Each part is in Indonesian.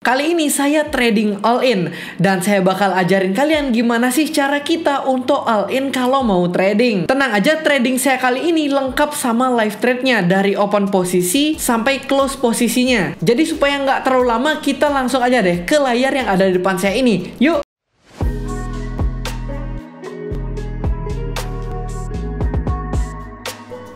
Kali ini saya trading all in dan saya bakal ajarin kalian gimana sih cara kita untuk all in kalau mau trading. Tenang aja, trading saya kali ini lengkap sama live trade-nya dari open posisi sampai close posisinya. Jadi supaya nggak terlalu lama, kita langsung aja deh ke layar yang ada di depan saya ini. Yuk!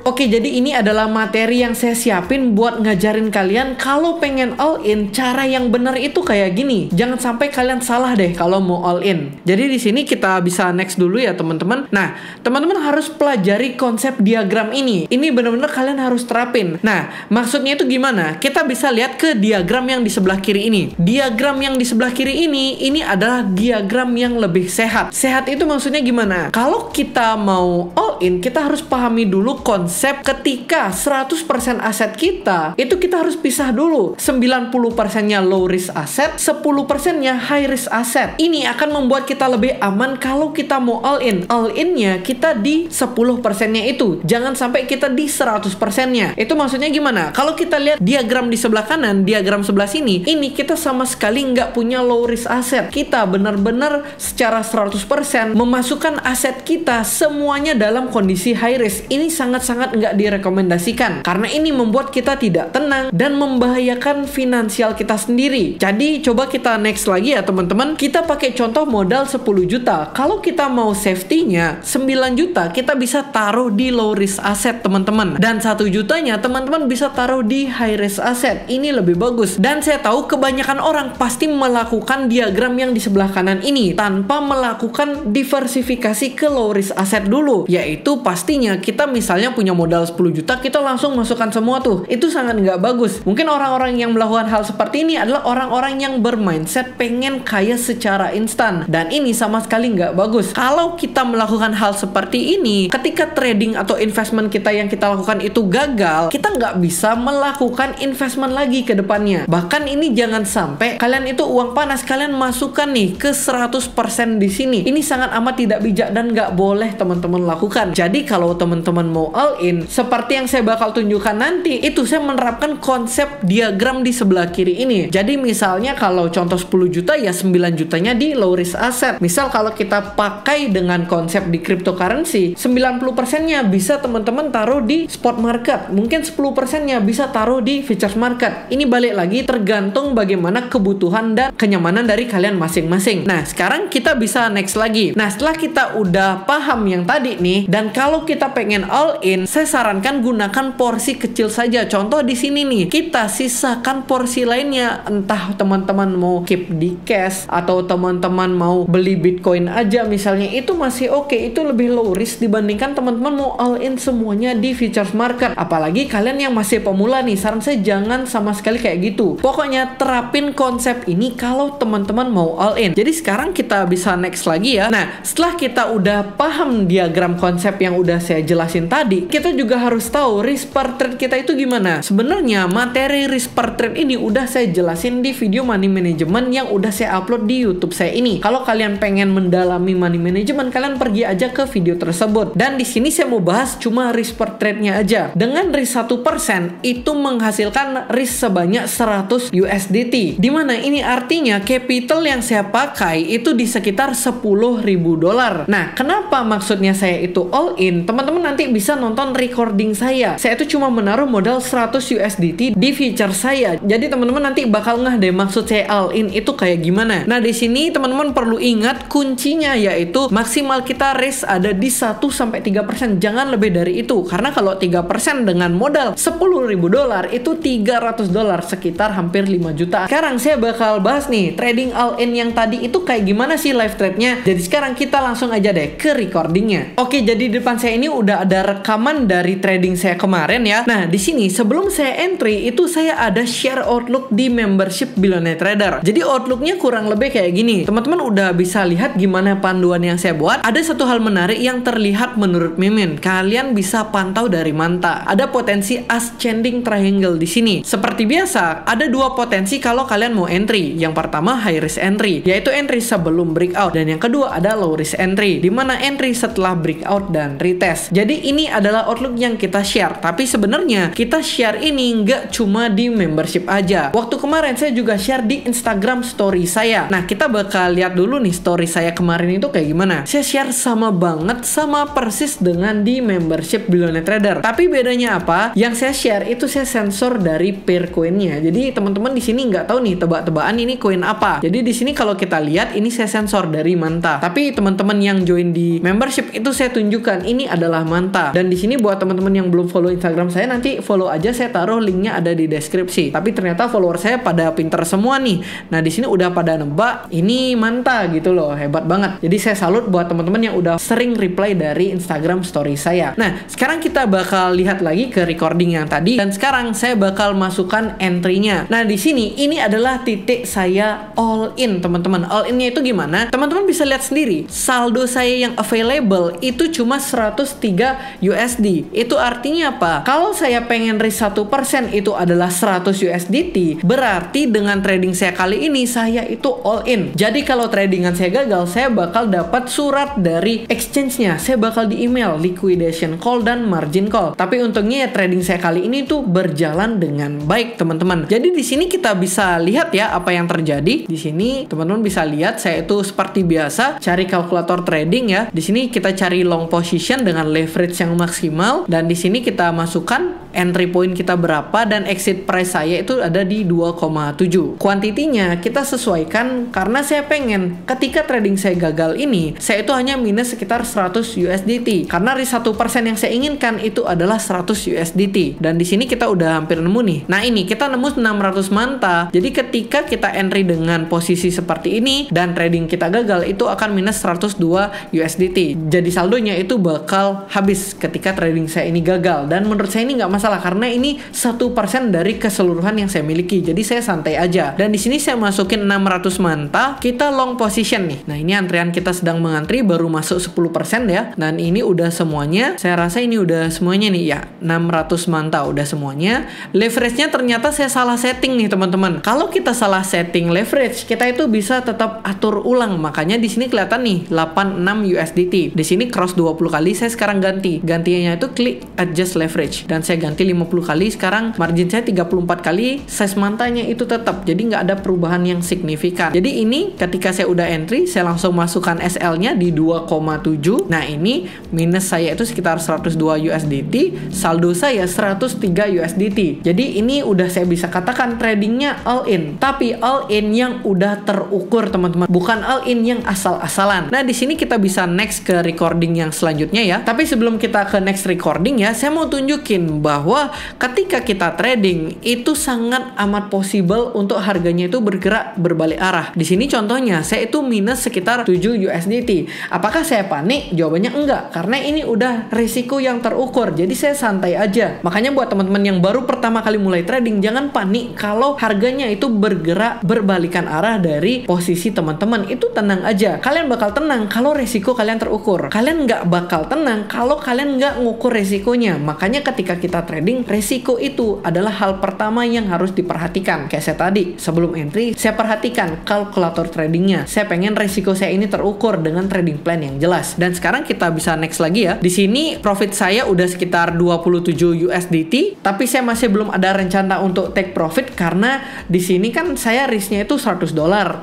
Oke, jadi ini adalah materi yang saya siapin buat ngajarin kalian kalau pengen all in, cara yang benar itu kayak gini. Jangan sampai kalian salah deh kalau mau all in. Jadi di sini kita bisa next dulu ya teman-teman. Nah, teman-teman harus pelajari konsep diagram ini. Ini benar-benar kalian harus terapin. Nah, maksudnya itu gimana? Kita bisa lihat ke diagram yang di sebelah kiri ini. Diagram yang di sebelah kiri ini adalah diagram yang lebih sehat. Sehat itu maksudnya gimana? Kalau kita mau all in, kita harus pahami dulu konsep ketika 100% aset kita itu kita harus pisah dulu. 90%-nya low risk aset, 10%-nya high risk aset. Ini akan membuat kita lebih aman kalau kita mau all in. All in-nya kita di 10%-nya itu. Jangan sampai kita di 100%-nya. Itu maksudnya gimana? Kalau kita lihat diagram di sebelah kanan, diagram sebelah sini, ini kita sama sekali nggak punya low risk aset. Kita benar-benar secara 100% memasukkan aset kita semuanya dalam kondisi high risk. Ini sangat-sangat nggak direkomendasikan karena ini membuat kita tidak tenang dan membahayakan finansial kita sendiri. Jadi coba kita next lagi ya teman-teman. Kita pakai contoh modal 10 juta. Kalau kita mau safety-nya 9 juta, kita bisa taruh di low risk asset teman-teman. Dan 1 jutanya teman-teman bisa taruh di high risk asset. Ini lebih bagus. Dan saya tahu kebanyakan orang pasti melakukan diagram yang di sebelah kanan ini tanpa melakukan diversifikasi ke low risk asset dulu. Yaitu pastinya kita misalnya punya modal 10 juta, kita langsung masukkan semua tuh. Itu sangat nggak bagus. Mungkin orang-orang yang melakukan hal seperti ini adalah orang-orang yang bermindset pengen kaya secara instan. Dan ini sama sekali nggak bagus. Kalau kita melakukan hal seperti ini, ketika trading atau investment kita yang kita lakukan itu gagal, kita nggak bisa melakukan investment lagi ke depannya. Bahkan ini jangan sampai kalian itu uang panas kalian masukkan nih ke 100% di sini. Ini sangat amat tidak bijak dan nggak boleh teman-teman lakukan. Jadi kalau teman-teman mau all in, seperti yang saya bakal tunjukkan nanti, itu saya menerapkan konsep diagram di sebelah kiri ini. Jadi misalnya kalau contoh 10 juta ya 9 jutanya di low risk asset. Misal kalau kita pakai dengan konsep di cryptocurrency, 90%-nya bisa teman-teman taruh di spot market. Mungkin 10%-nya bisa taruh di futures market. Ini balik lagi tergantung bagaimana kebutuhan dan kenyamanan dari kalian masing-masing. Nah, sekarang kita bisa next lagi. Nah, setelah kita udah paham yang tadi nih, dan kalau kita pengen all in, saya sarankan gunakan porsi kecil saja. Contoh di sini nih, kita sisakan porsi lainnya. Entah teman-teman mau keep di cash atau teman-teman mau beli Bitcoin aja misalnya, itu masih oke. Itu lebih low risk dibandingkan teman-teman mau all in semuanya di futures market. Apalagi kalian yang masih pemula nih, saran saya jangan sama sekali kayak gitu. Pokoknya terapin konsep ini kalau teman-teman mau all in. Jadi sekarang kita bisa next lagi ya. Nah, setelah kita udah paham diagram konsep yang udah saya jelasin tadi, kita juga harus tahu risk per trade kita itu gimana. Sebenarnya materi risk per trade ini udah saya jelasin di video money management yang udah saya upload di YouTube saya ini. Kalau kalian pengen mendalami money management, kalian pergi aja ke video tersebut. Dan di sini saya mau bahas cuma risk per trade-nya aja. Dengan risk 1% itu menghasilkan risk sebanyak 100 USDT. Dimana ini artinya capital yang saya pakai itu di sekitar $10.000. Nah, kenapa maksudnya saya itu all in? Teman-teman nanti bisa nonton recording saya itu cuma menaruh modal 100 USDT di future saya. Jadi teman-teman nanti bakal ngeh deh maksud saya all in itu kayak gimana. Nah, di sini teman-teman perlu ingat kuncinya yaitu maksimal kita risk ada di 1-3%. Jangan lebih dari itu. Karena kalau 3% dengan modal $10.000 itu $300, sekitar hampir 5 juta. Sekarang saya bakal bahas nih trading all in yang tadi itu kayak gimana sih live trade-nya. Jadi sekarang kita langsung aja deh ke recordingnya. Oke, jadi di depan saya ini udah ada rekaman dari trading saya kemarin ya. Nah, di sini sebelum saya entry itu saya ada share outlook di membership Billionaire Trader. Jadi outlooknya kurang lebih kayak gini. Teman-teman udah bisa lihat gimana panduan yang saya buat. Ada satu hal menarik yang terlihat menurut Mimin. Kalian bisa pantau dari manta. Ada potensi ascending triangle di sini. Seperti biasa, ada dua potensi kalau kalian mau entry. Yang pertama high risk entry, yaitu entry sebelum breakout, dan yang kedua ada low risk entry, dimana entry setelah breakout dan retest. Jadi ini adalah Outlook yang kita share. Tapi sebenarnya kita share ini nggak cuma di membership aja. Waktu kemarin saya juga share di Instagram story saya. Nah, kita bakal lihat dulu nih story saya kemarin itu kayak gimana. Saya share sama banget, sama persis dengan di membership Billionaire Trader. Tapi bedanya apa? Yang saya share itu saya sensor dari pair coinnya. Jadi teman-teman di sini nggak tahu nih tebak-tebakan ini koin apa. Jadi di sini kalau kita lihat ini saya sensor dari Manta. Tapi teman-teman yang join di membership itu saya tunjukkan ini adalah Manta. Dan di sini buat teman-teman yang belum follow Instagram saya, nanti follow aja, saya taruh linknya ada di deskripsi. Tapi ternyata follower saya pada pinter semua nih. Nah, di sini udah pada nebak ini Manta gitu loh, hebat banget. Jadi saya salut buat teman-teman yang udah sering reply dari Instagram story saya. Nah, sekarang kita bakal lihat lagi ke recording yang tadi, dan sekarang saya bakal masukkan entry-nya. Nah, di sini ini adalah titik saya all in, teman-teman. All in-nya itu gimana? Teman-teman bisa lihat sendiri. Saldo saya yang available itu cuma 103 USD. Itu artinya apa? Kalau saya pengen raise 1% itu adalah 100 USDT, berarti dengan trading saya kali ini saya itu all in. Jadi kalau tradingan saya gagal, saya bakal dapat surat dari exchange-nya. Saya bakal di email liquidation call dan margin call. Tapi untungnya ya trading saya kali ini tuh berjalan dengan baik, teman-teman. Jadi di sini kita bisa lihat ya apa yang terjadi. Di sini teman-teman bisa lihat saya itu seperti biasa cari kalkulator trading ya. Di sini kita cari long position dengan leverage yang maksimal, dan di sini kita masukkan entry point kita berapa dan exit price saya itu ada di 2,7. Kuantitinya kita sesuaikan karena saya pengen ketika trading saya gagal ini, saya itu hanya minus sekitar 100 USDT. Karena risk 1% yang saya inginkan itu adalah 100 USDT. Dan di sini kita udah hampir nemu nih. Nah, ini kita nemu 600 Manta. Jadi ketika kita entry dengan posisi seperti ini dan trading kita gagal, itu akan minus 102 USDT. Jadi saldonya itu bakal habis ketika trading saya ini gagal. Dan menurut saya ini nggak masalah karena ini 1% dari keseluruhan yang saya miliki. Jadi saya santai aja. Dan di sini saya masukin 600 Manta, kita long position nih. Nah, ini antrian kita sedang mengantri, baru masuk 10% ya. Dan ini udah semuanya. Saya rasa ini udah semuanya nih ya. 600 Manta udah semuanya. Leverage-nya ternyata saya salah setting nih, teman-teman. Kalau kita salah setting leverage, kita itu bisa tetap atur ulang. Makanya di sini kelihatan nih 86 USDT. Di sini cross 20 kali, saya sekarang ganti. Gantinya itu klik adjust leverage. Dan saya ganti 50 kali, sekarang margin saya 34 kali, size mantanya itu tetap. Jadi nggak ada perubahan yang signifikan. Jadi ini ketika saya udah entry, saya langsung masukkan SL-nya di 2,7. Nah, ini minus saya itu sekitar 102 USDT, saldo saya 103 USDT. Jadi ini udah saya bisa katakan tradingnya all in. Tapi all in yang udah terukur, teman-teman. Bukan all in yang asal-asalan. Nah, di sini kita bisa next ke recording yang selanjutnya ya. Tapi sebelum kita ke next recording ya, saya mau tunjukin bahwa ketika kita trading itu sangat amat possible untuk harganya itu bergerak berbalik arah. Di sini contohnya saya itu minus sekitar 7 USDT. Apakah saya panik? Jawabannya enggak, karena ini udah risiko yang terukur. Jadi saya santai aja. Makanya buat teman-teman yang baru pertama kali mulai trading, jangan panik kalau harganya itu bergerak berbalikan arah dari posisi teman-teman. Itu tenang aja. Kalian bakal tenang kalau risiko kalian terukur. Kalian nggak bakal tenang kalau kalian nggak ngukur risikonya. Makanya ketika kita trading, risiko itu adalah hal pertama yang harus diperhatikan. Kayak saya tadi, sebelum entry, saya perhatikan kalkulator tradingnya. Saya pengen risiko saya ini terukur dengan trading plan yang jelas. Dan sekarang kita bisa next lagi ya. Di sini profit saya udah sekitar 27 USDT, tapi saya masih belum ada rencana untuk take profit karena di sini kan saya risknya itu $100,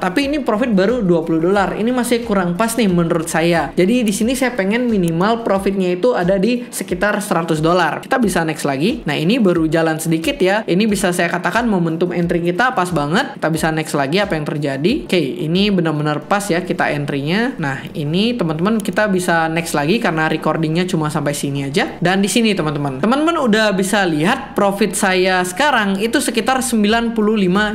tapi ini profit baru $20. Ini masih kurang pas nih menurut saya. Jadi di sini saya pengen minimal profitnya itu ada di sekitar $100. Kita bisa next lagi. Nah, ini baru jalan sedikit ya. Ini bisa saya katakan momentum entry kita pas banget. Kita bisa next lagi apa yang terjadi. Oke, ini benar-benar pas ya kita entry-nya. Nah, ini teman-teman kita bisa next lagi karena recordingnya cuma sampai sini aja. Dan di sini teman-teman udah bisa lihat profit saya sekarang itu sekitar 95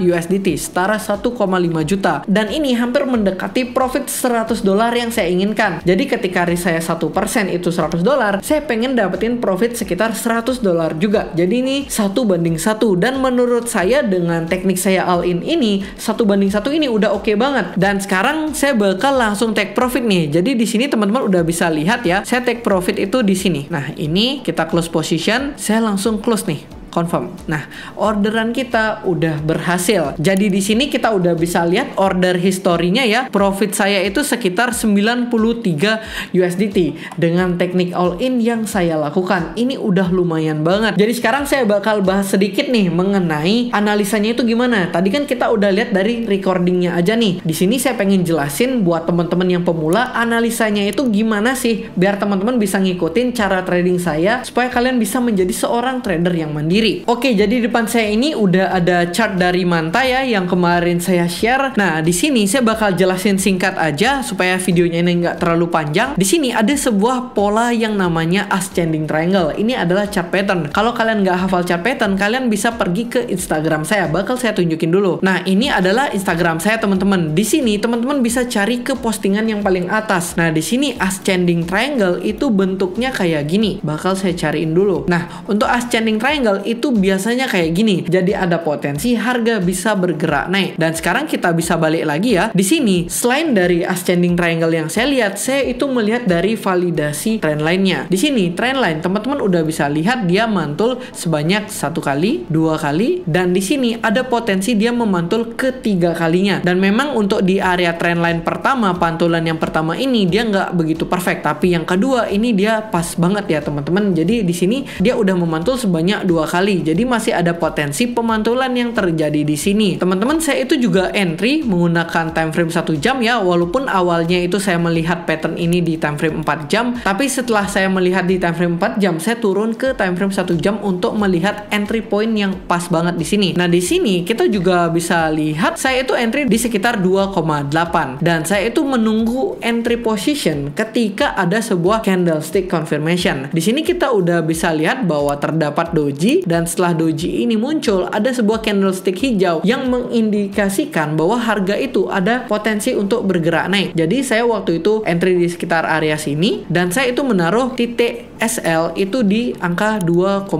USDT, setara 1,5 juta. Dan ini hampir mendekati profit $100 yang saya inginkan. Jadi ketika risk saya 1% itu $100, saya pengen dapetin profit sekitar $100 juga. Jadi ini 1:1. Dan menurut saya dengan teknik saya all in ini 1:1 ini udah oke banget. Dan sekarang saya bakal langsung take profit nih. Jadi di sini teman-teman udah bisa lihat ya, saya take profit itu di sini. Nah, ini kita close position, saya langsung close nih. confirm. Nah, orderan kita udah berhasil. Jadi di sini kita udah bisa lihat order historinya ya. Profit saya itu sekitar 93 USDT dengan teknik all in yang saya lakukan. Ini udah lumayan banget. Jadi sekarang saya bakal bahas sedikit nih mengenai analisanya itu gimana. Tadi kan kita udah lihat dari recordingnya aja nih. Di sini saya pengen jelasin buat teman-teman yang pemula, analisanya itu gimana sih biar teman-teman bisa ngikutin cara trading saya supaya kalian bisa menjadi seorang trader yang mandiri. Oke, jadi di depan saya ini udah ada chart dari Manta ya yang kemarin saya share. Nah, di sini saya bakal jelasin singkat aja supaya videonya ini nggak terlalu panjang. Di sini ada sebuah pola yang namanya ascending triangle. Ini adalah chart pattern. Kalau kalian nggak hafal chart pattern, kalian bisa pergi ke Instagram saya. Bakal saya tunjukin dulu. Nah, ini adalah Instagram saya teman-teman. Di sini teman-teman bisa cari ke postingan yang paling atas. Nah, di sini ascending triangle itu bentuknya kayak gini. Bakal saya cariin dulu. Nah, untuk ascending triangle itu biasanya kayak gini. Jadi ada potensi harga bisa bergerak naik. Dan sekarang kita bisa balik lagi ya. Di sini selain dari ascending triangle yang saya lihat, saya itu melihat dari validasi trendline-nya. Di sini trendline teman-teman udah bisa lihat dia mantul sebanyak 1 kali, 2 kali, dan di sini ada potensi dia memantul ketiga kalinya. Dan memang untuk di area trendline pertama, pantulan yang pertama ini dia nggak begitu perfect, tapi yang kedua ini dia pas banget ya teman-teman. Jadi di sini dia udah memantul sebanyak 2 kali. Jadi masih ada potensi pemantulan yang terjadi di sini. Teman-teman, saya itu juga entry menggunakan time frame 1 jam ya, walaupun awalnya itu saya melihat pattern ini di time frame 4 jam, tapi setelah saya melihat di time frame 4 jam, saya turun ke time frame 1 jam untuk melihat entry point yang pas banget di sini. Nah, di sini kita juga bisa lihat saya itu entry di sekitar 2,8 dan saya itu menunggu entry position ketika ada sebuah candlestick confirmation. Di sini kita udah bisa lihat bahwa terdapat doji, dan setelah doji ini muncul ada sebuah candlestick hijau yang mengindikasikan bahwa harga itu ada potensi untuk bergerak naik. Jadi saya waktu itu entry di sekitar area sini dan saya itu menaruh titik SL itu di angka 2,7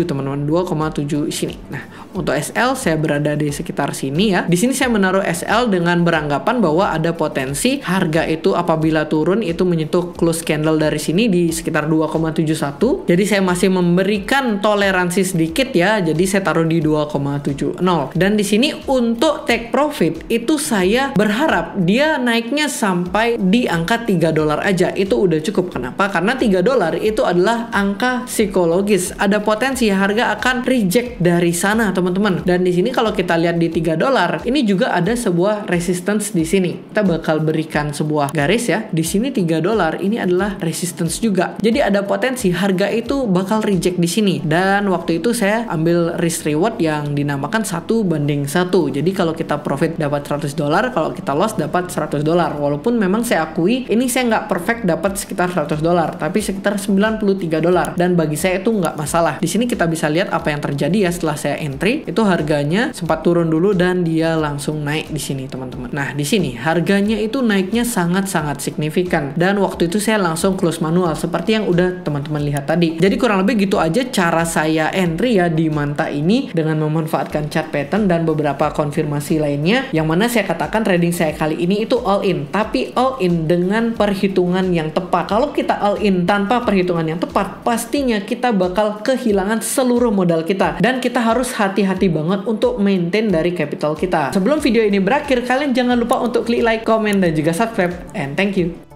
teman-teman, 2,7 sini. Nah, untuk SL saya berada di sekitar sini ya. Di sini saya menaruh SL dengan beranggapan bahwa ada potensi harga itu apabila turun itu menyentuh close candle dari sini di sekitar 2,71. Jadi saya masih memberikan toleransi sedikit ya. Jadi saya taruh di 2,70. Dan di sini untuk take profit itu saya berharap dia naiknya sampai di angka $3 aja. Itu udah cukup. Kenapa? Karena $3 itu adalah angka psikologis. Ada potensi harga akan reject dari sana, teman-teman. Dan di sini kalau kita lihat di $3, ini juga ada sebuah resistance di sini. Kita bakal berikan sebuah garis ya. Di sini $3 ini adalah resistance juga. Jadi ada potensi harga itu bakal reject di sini. Dan waktu itu saya ambil risk reward yang dinamakan 1:1. Jadi kalau kita profit dapat $100, kalau kita loss dapat $100. Walaupun memang saya akui ini saya nggak perfect dapat sekitar $100, tapi sekitar $93. Dan bagi saya itu nggak masalah. Di sini kita bisa lihat apa yang terjadi ya setelah saya entry. Itu harganya sempat turun dulu dan dia langsung naik di sini, teman-teman. Nah, di sini harganya itu naiknya sangat-sangat signifikan. Dan waktu itu saya langsung close manual seperti yang udah teman-teman lihat tadi. Jadi kurang lebih gitu aja cara saya entry ya di Manta ini dengan memanfaatkan chart pattern dan beberapa konfirmasi lainnya. Yang mana saya katakan trading saya kali ini itu all in, tapi all in dengan perhitungan yang tepat. Kalau kita all in tanpa perhitungan yang tepat, pastinya kita bakal kehilangan seluruh modal kita. Dan kita harus hati-hati banget untuk maintain dari capital kita. Sebelum video ini berakhir, kalian jangan lupa untuk klik like, comment, dan juga subscribe. And thank you.